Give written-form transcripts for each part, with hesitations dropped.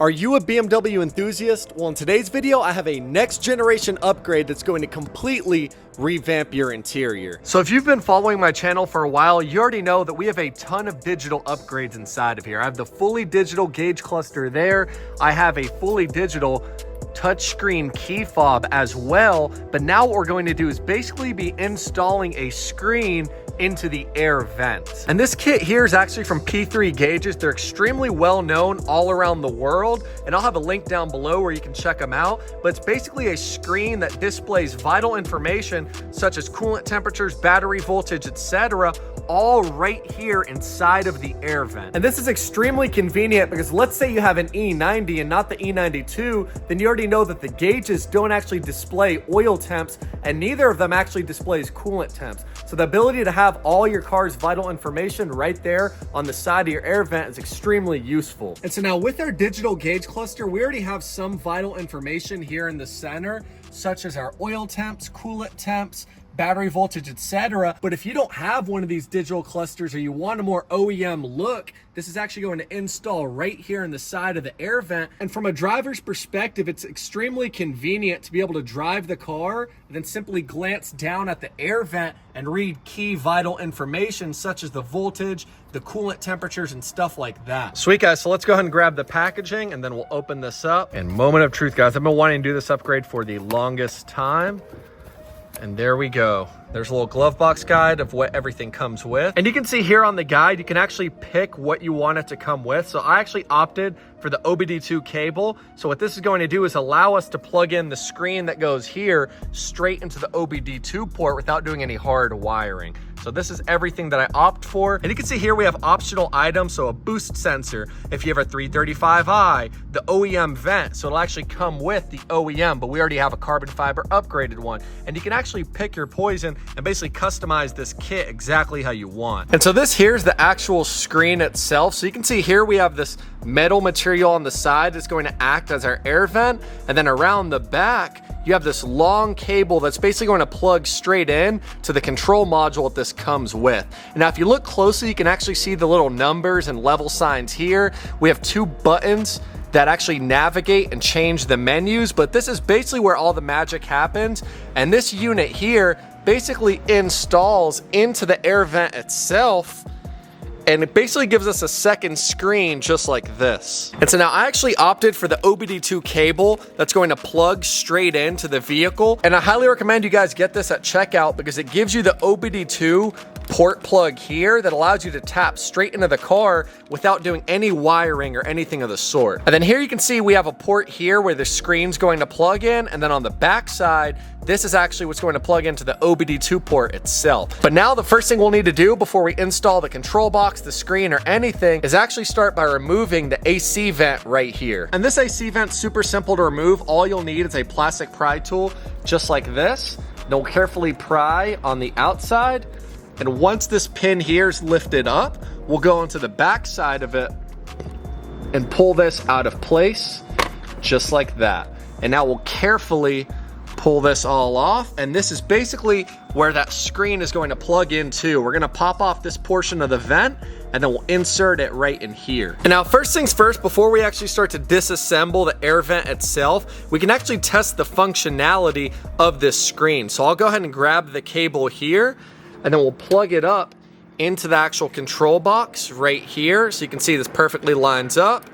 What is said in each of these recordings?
Are you a BMW enthusiast? Well, in today's video, I have a next generation upgrade that's going to completely revamp your interior. So if you've been following my channel for a while, you already know that we have a ton of digital upgrades inside of here. I have the fully digital gauge cluster there. I have a fully digital touchscreen key fob as well. But now what we're going to do is basically be installing a screen into the air vent. And this kit here is actually from P3 Gauges. They're extremely well known all around the world, and I'll have a link down below where you can check them out. But it's basically a screen that displays vital information such as coolant temperatures, battery voltage, etc., all right here inside of the air vent. And this is extremely convenient because let's say you have an E90 and not the E92, then you already know that the gauges don't actually display oil temps, and neither of them actually displays coolant temps. So the ability to have all your car's vital information right there on the side of your air vent is extremely useful. And so now with our digital gauge cluster, we already have some vital information here in the center, such as our oil temps, coolant temps, battery voltage, etc. But if you don't have one of these digital clusters or you want a more OEM look, this is actually going to install right here in the side of the air vent. And from a driver's perspective, it's extremely convenient to be able to drive the car and then simply glance down at the air vent and read key vital information such as the voltage, the coolant temperatures, and stuff like that. Sweet, guys. So let's go ahead and grab the packaging and then we'll open this up. And moment of truth, guys. I've been wanting to do this upgrade for the longest time. And there we go. There's a little glove box guide of what everything comes with. And you can see here on the guide, you can actually pick what you want it to come with. So I actually opted for the OBD2 cable. So what this is going to do is allow us to plug in the screen that goes here straight into the OBD2 port without doing any hard wiring. So this is everything that I opt for. And you can see here we have optional items. So a boost sensor, if you have a 335i, the OEM vent. So it'll actually come with the OEM, but we already have a carbon fiber upgraded one. And you can actually pick your poison and basically customize this kit exactly how you want. And so this here's the actual screen itself. So you can see here we have this metal material on the side that's going to act as our air vent. And then around the back, you have this long cable that's basically going to plug straight in to the control module that this comes with. And now if you look closely, you can actually see the little numbers and level signs here. We have two buttons that actually navigate and change the menus, but this is basically where all the magic happens. And this unit here basically installs into the air vent itself, and it basically gives us a second screen just like this. And so now I actually opted for the OBD2 cable that's going to plug straight into the vehicle. And I highly recommend you guys get this at checkout because it gives you the OBD2 port plug here that allows you to tap straight into the car without doing any wiring or anything of the sort. And then here you can see we have a port here where the screen's going to plug in, and then on the back side, this is actually what's going to plug into the OBD2 port itself. But now the first thing we'll need to do before we install the control box, the screen, or anything is actually start by removing the AC vent right here. And this AC vent's super simple to remove. All you'll need is a plastic pry tool just like this. Then we'll carefully pry on the outside. And once this pin here is lifted up, we'll go into the back side of it and pull this out of place just like that. And now we'll carefully pull this all off. And this is basically where that screen is going to plug into. We're going to pop off this portion of the vent and then we'll insert it right in here. And now first things first, before we actually start to disassemble the air vent itself, we can actually test the functionality of this screen. So I'll go ahead and grab the cable here, and then we'll plug it up into the actual control box right here. So you can see this perfectly lines up.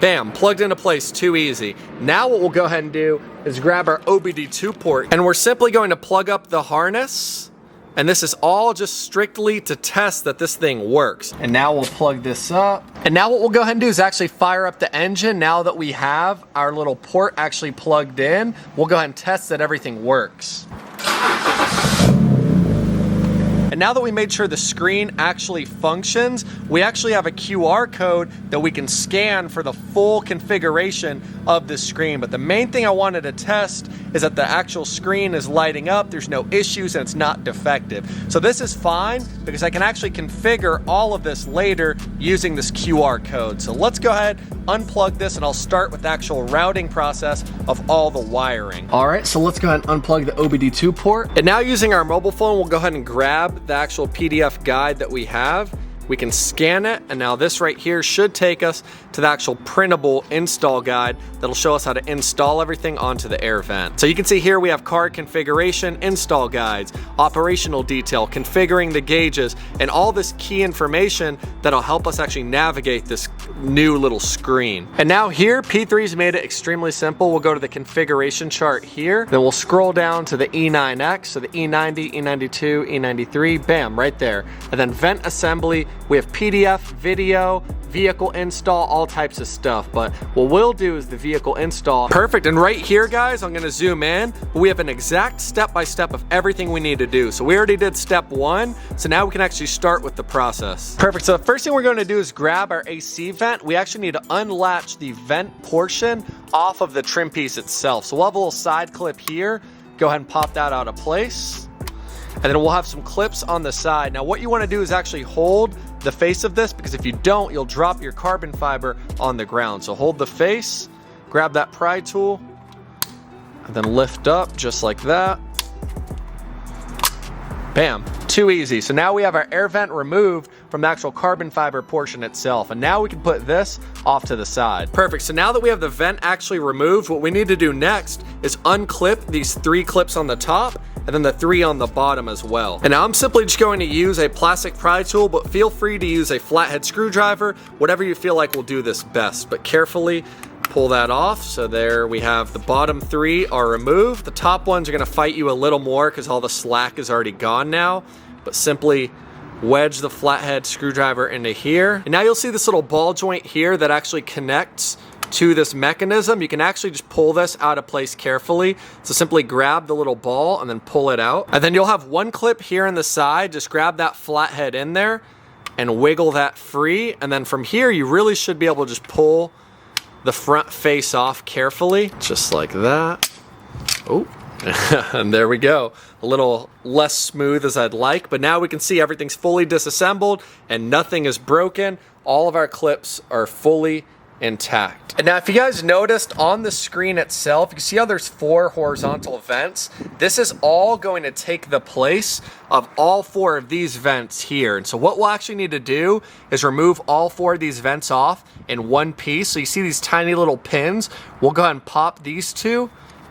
Bam, plugged into place, too easy. Now what we'll go ahead and do is grab our OBD2 port, and we're simply going to plug up the harness. And this is all just strictly to test that this thing works. And now we'll plug this up. And now what we'll go ahead and do is actually fire up the engine. Now that we have our little port actually plugged in, we'll go ahead and test that everything works. And now that we made sure the screen actually functions, we actually have a QR code that we can scan for the full configuration of the screen. But the main thing I wanted to test is that the actual screen is lighting up, there's no issues, and it's not defective. So this is fine because I can actually configure all of this later using this QR code. So let's go ahead, unplug this, and I'll start with the actual routing process of all the wiring. All right, so let's go ahead and unplug the OBD2 port. And now using our mobile phone, we'll go ahead and grab the actual PDF guide that we have. we can scan it, and now this right here should take us to the actual printable install guide that'll show us how to install everything onto the air vent. So you can see here we have car configuration, install guides, operational detail, configuring the gauges, and all this key information that'll help us actually navigate this new little screen. And now here, P3's made it extremely simple. We'll go to the configuration chart here, then we'll scroll down to the E9X, so the E90, E92, E93, bam, right there. And then vent assembly, we have PDF, video, vehicle install, all types of stuff, but what we'll do is the vehicle install. Perfect. And right here, guys, I'm gonna zoom in, but we have an exact step-by-step of everything we need to do. So we already did step 1, so now we can actually start with the process. Perfect. So the first thing we're going to do is grab our AC vent. We actually need to unlatch the vent portion off of the trim piece itself. So we'll have a little side clip here. Go ahead and pop that out of place. And then we'll have some clips on the side. Now what you want to do is actually hold the face of this, because if you don't, you'll drop your carbon fiber on the ground. So hold the face, grab that pry tool, and then lift up just like that. Bam, too easy. So now we have our air vent removed from the actual carbon fiber portion itself. And now we can put this off to the side. Perfect, so now that we have the vent actually removed, what we need to do next is unclip these 3 clips on the top and then the 3 on the bottom as well. And now I'm simply just going to use a plastic pry tool, but feel free to use a flathead screwdriver, whatever you feel like will do this best. But carefully pull that off. So there we have the bottom 3 are removed. The top ones are gonna fight you a little more because all the slack is already gone now, but simply wedge the flathead screwdriver into here. And now you'll see this little ball joint here that actually connects to this mechanism. You can actually just pull this out of place carefully. So simply grab the little ball and then pull it out. And then you'll have 1 clip here on the side. Just grab that flathead in there and wiggle that free. And then from here, you really should be able to just pull the front face off carefully, just like that. Oh, and there we go. A little less smooth as I'd like, but now we can see everything's fully disassembled and nothing is broken. All of our clips are fully intact. And now if you guys noticed on the screen itself, you can see how there's 4 horizontal vents. This is all going to take the place of all 4 of these vents here. And so what we'll actually need to do is remove all 4 of these vents off in one piece. So you see these tiny little pins. We'll go ahead and pop these 2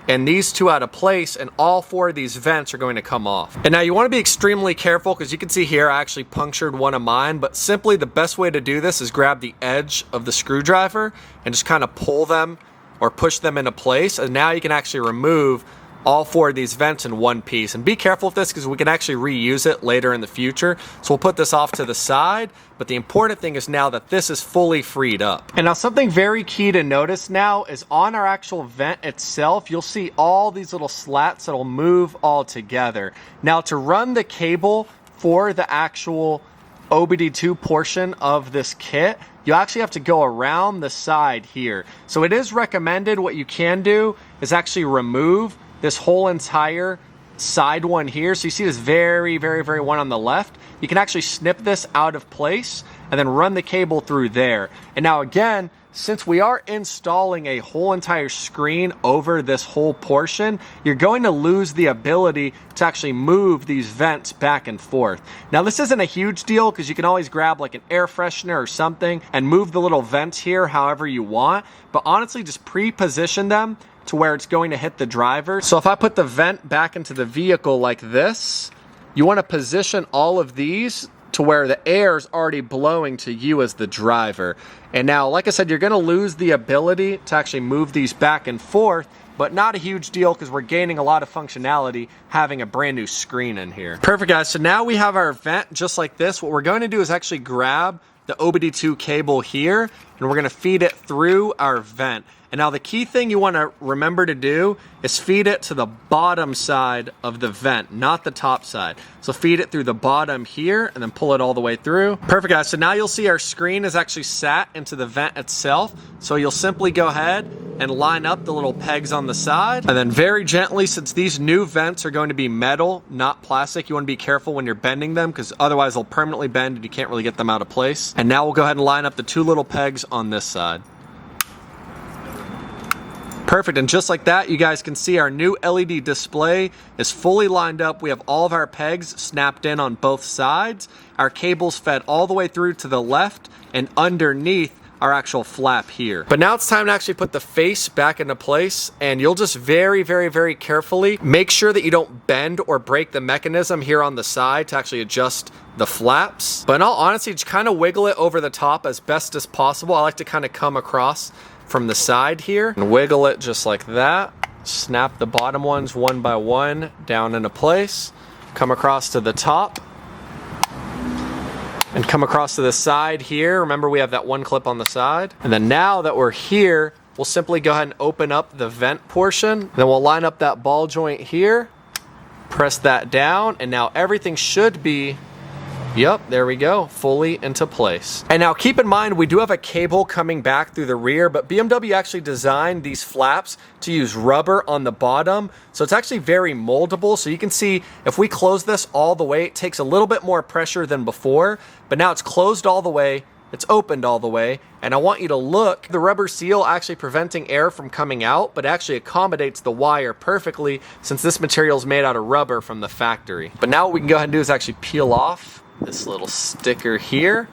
and these 2 out of place, and all 4 of these vents are going to come off. And now you want to be extremely careful, because you can see here I actually punctured one of mine, but simply the best way to do this is grab the edge of the screwdriver and just kind of pull them or push them into place, and now you can actually remove all 4 of these vents in one piece. And be careful with this, because we can actually reuse it later in the future. So we'll put this off to the side, but the important thing is now that this is fully freed up. And now something very key to notice now is on our actual vent itself, you'll see all these little slats that'll move all together. Now to run the cable for the actual OBD2 portion of this kit, you actually have to go around the side here. So it is recommended, what you can do is actually remove this whole entire side one here. So you see this very one on the left. You can actually snip this out of place and then run the cable through there. And now again, since we are installing a whole entire screen over this whole portion, you're going to lose the ability to actually move these vents back and forth. Now this isn't a huge deal, because you can always grab like an air freshener or something and move the little vents here however you want. But honestly, just pre-position them to where it's going to hit the driver. So if I put the vent back into the vehicle like this, you want to position all of these to where the air is already blowing to you as the driver. And now, like I said, you're going to lose the ability to actually move these back and forth, but not a huge deal, because we're gaining a lot of functionality having a brand new screen in here. Perfect, guys. So now we have our vent just like this. What we're going to do is actually grab the OBD2 cable here, and we're going to feed it through our vent. And now the key thing you want to remember to do is feed it to the bottom side of the vent, not the top side. So feed it through the bottom here and then pull it all the way through. Perfect, guys. So now you'll see our screen is actually sat into the vent itself. So you'll simply go ahead and line up the little pegs on the side. And then very gently, since these new vents are going to be metal, not plastic, you want to be careful when you're bending them, because otherwise they'll permanently bend and you can't really get them out of place. And now we'll go ahead and line up the 2 little pegs on this side. Perfect, and just like that, you guys can see our new LED display is fully lined up. We have all of our pegs snapped in on both sides. Our cables fed all the way through to the left and underneath our actual flap here. But now it's time to actually put the face back into place, and you'll just very, very, very carefully make sure that you don't bend or break the mechanism here on the side to actually adjust the flaps. But in all honesty, just kind of wiggle it over the top as best as possible. I like to kind of come across from the side here and wiggle it just like that. Snap the bottom ones one by one down into place. Come across to the top and come across to the side here. Remember, we have that one clip on the side. And then now that we're here, we'll simply go ahead and open up the vent portion. Then we'll line up that ball joint here, press that down, and now everything should be, yep, there we go, fully into place. And now keep in mind, we do have a cable coming back through the rear, but BMW actually designed these flaps to use rubber on the bottom. So it's actually very moldable. So you can see if we close this all the way, it takes a little bit more pressure than before, but now it's closed all the way, it's opened all the way, and I want you to look, the rubber seal actually preventing air from coming out, but actually accommodates the wire perfectly since this material is made out of rubber from the factory. But now what we can go ahead and do is actually peel off this little sticker here.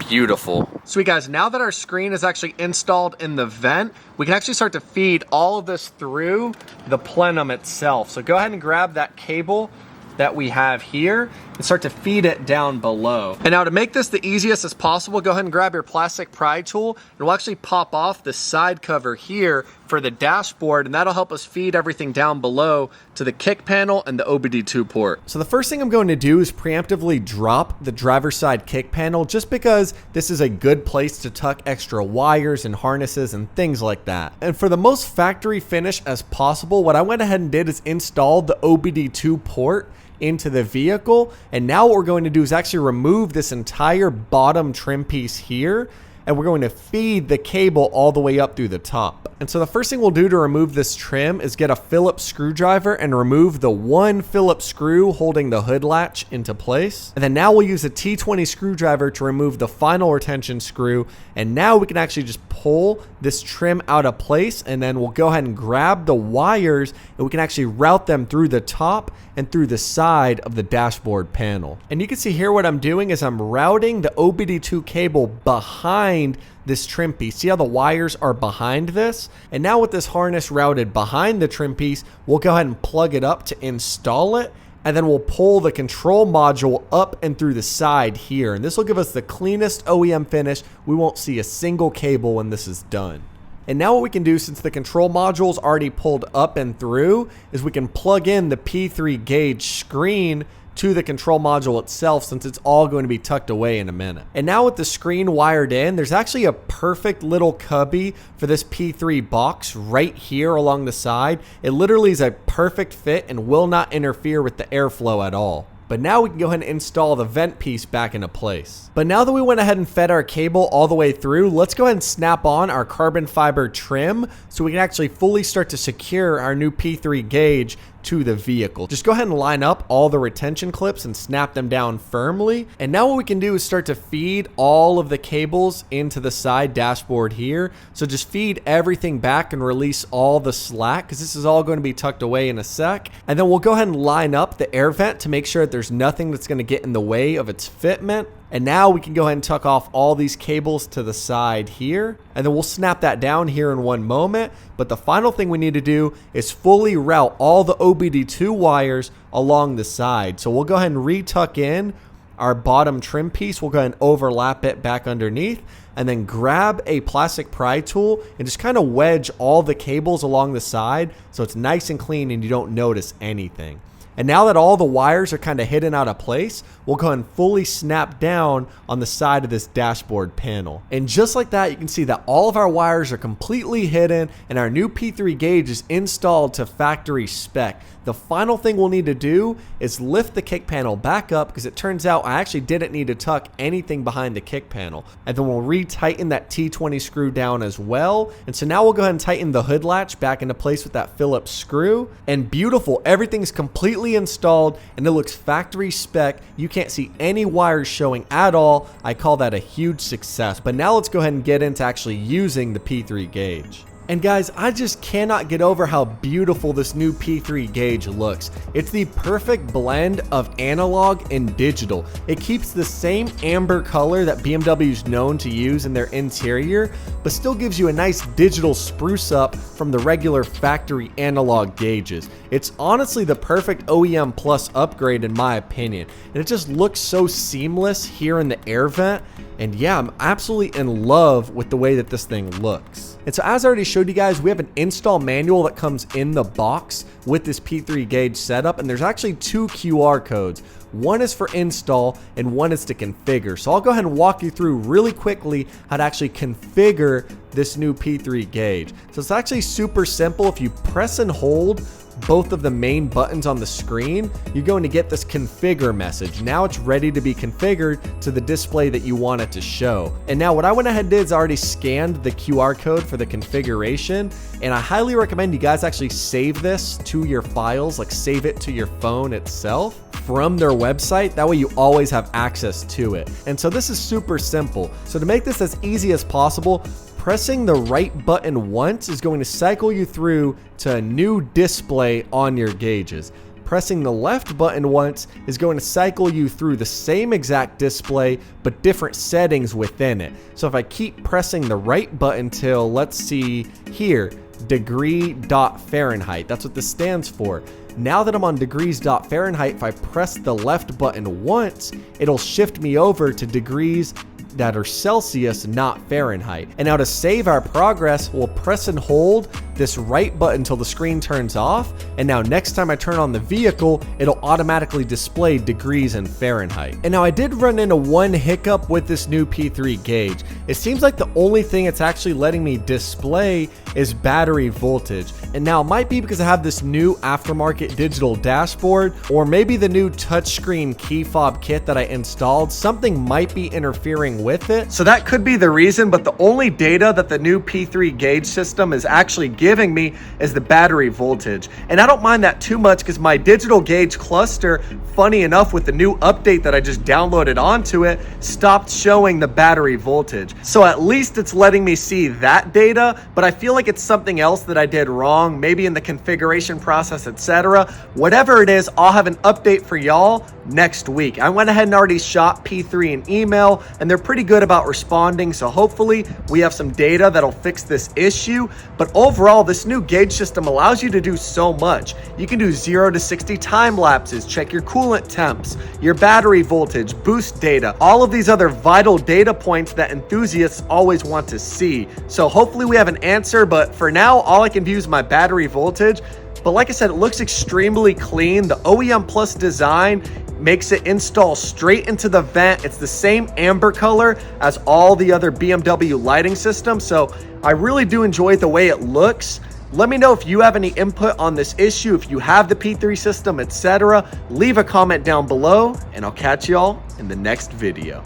Beautiful. Sweet guys, now that our screen is actually installed in the vent, we can actually start to feed all of this through the plenum itself. So go ahead and grab that cable that we have here and start to feed it down below. And now to make this the easiest as possible, go ahead and grab your plastic pry tool and we'll actually pop off the side cover here for the dashboard, and that'll help us feed everything down below to the kick panel and the OBD2 port. So the first thing I'm going to do is preemptively drop the driver's side kick panel, just because this is a good place to tuck extra wires and harnesses and things like that. And for the most factory finish as possible, what I went ahead and did is install the OBD2 port into the vehicle. And now what we're going to do is actually remove this entire bottom trim piece here, and we're going to feed the cable all the way up through the top. And so the first thing we'll do to remove this trim is get a Phillips screwdriver and remove the one Phillips screw holding the hood latch into place. And then now we'll use a T20 screwdriver to remove the final retention screw. And now we can actually just pull this trim out of place, and then we'll go ahead and grab the wires and we can actually route them through the top and through the side of the dashboard panel. And you can see here what I'm doing is I'm routing the OBD2 cable behind this trim piece. See how the wires are behind this? And now with this harness routed behind the trim piece, we'll go ahead and plug it up to install it. And then we'll pull the control module up and through the side here. And this will give us the cleanest OEM finish. We won't see a single cable when this is done. And now what we can do, since the control module is already pulled up and through, is we can plug in the P3 gauge screen to the control module itself, since it's all going to be tucked away in a minute. And now with the screen wired in, there's actually a perfect little cubby for this P3 box right here along the side. It literally is a perfect fit and will not interfere with the airflow at all. But now we can go ahead and install the vent piece back into place. But now that we went ahead and fed our cable all the way through, let's go ahead and snap on our carbon fiber trim so we can actually fully start to secure our new P3 gauge to the vehicle. Just go ahead and line up all the retention clips and snap them down firmly. And now what we can do is start to feed all of the cables into the side dashboard here. So just feed everything back and release all the slack, because this is all going to be tucked away in a sec. And then we'll go ahead and line up the air vent to make sure that there's nothing that's going to get in the way of its fitment. And now we can go ahead and tuck off all these cables to the side here. And then we'll snap that down here in one moment. But the final thing we need to do is fully route all the OBD2 wires along the side. So we'll go ahead and re-tuck in our bottom trim piece. We'll go ahead and overlap it back underneath. And then grab a plastic pry tool and just kind of wedge all the cables along the side so it's nice and clean and you don't notice anything. And now that all the wires are kind of hidden out of place, we'll go ahead and fully snap down on the side of this dashboard panel. And just like that, you can see that all of our wires are completely hidden and our new P3 gauge is installed to factory spec. The final thing we'll need to do is lift the kick panel back up, because it turns out I actually didn't need to tuck anything behind the kick panel. And then we'll re-tighten that T20 screw down as well. And so now we'll go ahead and tighten the hood latch back into place with that Phillips screw. And beautiful, everything's completely installed and it looks factory spec. You can't see any wires showing at all. I call that a huge success. But now let's go ahead and get into actually using the P3 gauge. And guys, I just cannot get over how beautiful this new P3 gauge looks. It's the perfect blend of analog and digital. It keeps the same amber color that BMW is known to use in their interior, but still gives you a nice digital spruce up from the regular factory analog gauges. It's honestly the perfect OEM Plus upgrade in my opinion, and it just looks so seamless here in the air vent. And yeah, I'm absolutely in love with the way that this thing looks. And so as I already showed you guys, we have an install manual that comes in the box with this P3 gauge setup, and there's actually 2 QR codes. One is for install and one is to configure. So I'll go ahead and walk you through really quickly how to actually configure this new P3 gauge. So it's actually super simple. If you press and hold both of the main buttons on the screen, you're going to get this configure message. Now it's ready to be configured to the display that you want it to show. And now what I went ahead and did is I already scanned the QR code for the configuration, and I highly recommend you guys actually save this to your files, like save it to your phone itself from their website. That way you always have access to it. And so this is super simple. So to make this as easy as possible, pressing the right button once is going to cycle you through to a new display on your gauges. Pressing the left button once is going to cycle you through the same exact display, but different settings within it. So if I keep pressing the right button till, let's see here, degree.Fahrenheit, that's what this stands for. Now that I'm on degrees.Fahrenheit, if I press the left button once, it'll shift me over to degrees that are Celsius, not Fahrenheit. And now to save our progress, we'll press and hold this right button until the screen turns off. And now next time I turn on the vehicle, it'll automatically display degrees in Fahrenheit. And now I did run into one hiccup with this new P3 gauge. It seems like the only thing it's actually letting me display is battery voltage. And now it might be because I have this new aftermarket digital dashboard, or maybe the new touchscreen key fob kit that I installed. Something might be interfering with it. So that could be the reason, but the only data that the new P3 gauge system is actually giving me is the battery voltage. And I don't mind that too much because my digital gauge cluster, funny enough, with the new update that I just downloaded onto it, stopped showing the battery voltage. So at least it's letting me see that data, but I feel like it's something else that I did wrong, maybe in the configuration process, etc. Whatever it is, I'll have an update for y'all next week. I went ahead and already shot P3 an email, and they're pretty good about responding, so hopefully we have some data that'll fix this issue. But overall, this new gauge system allows you to do so much. You can do 0 to 60 time lapses, check your coolant temps, your battery voltage, boost data, all of these other vital data points that enthusiasts always want to see. So hopefully we have an answer, but for now, all I can view is my battery voltage. But like I said, it looks extremely clean. The OEM Plus design makes it install straight into the vent. It's the same amber color as all the other BMW lighting systems. So I really do enjoy the way it looks. Let me know if you have any input on this issue, if you have the P3 system, etc. Leave a comment down below, and I'll catch y'all in the next video.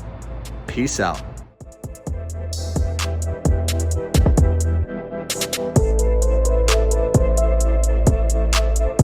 Peace out.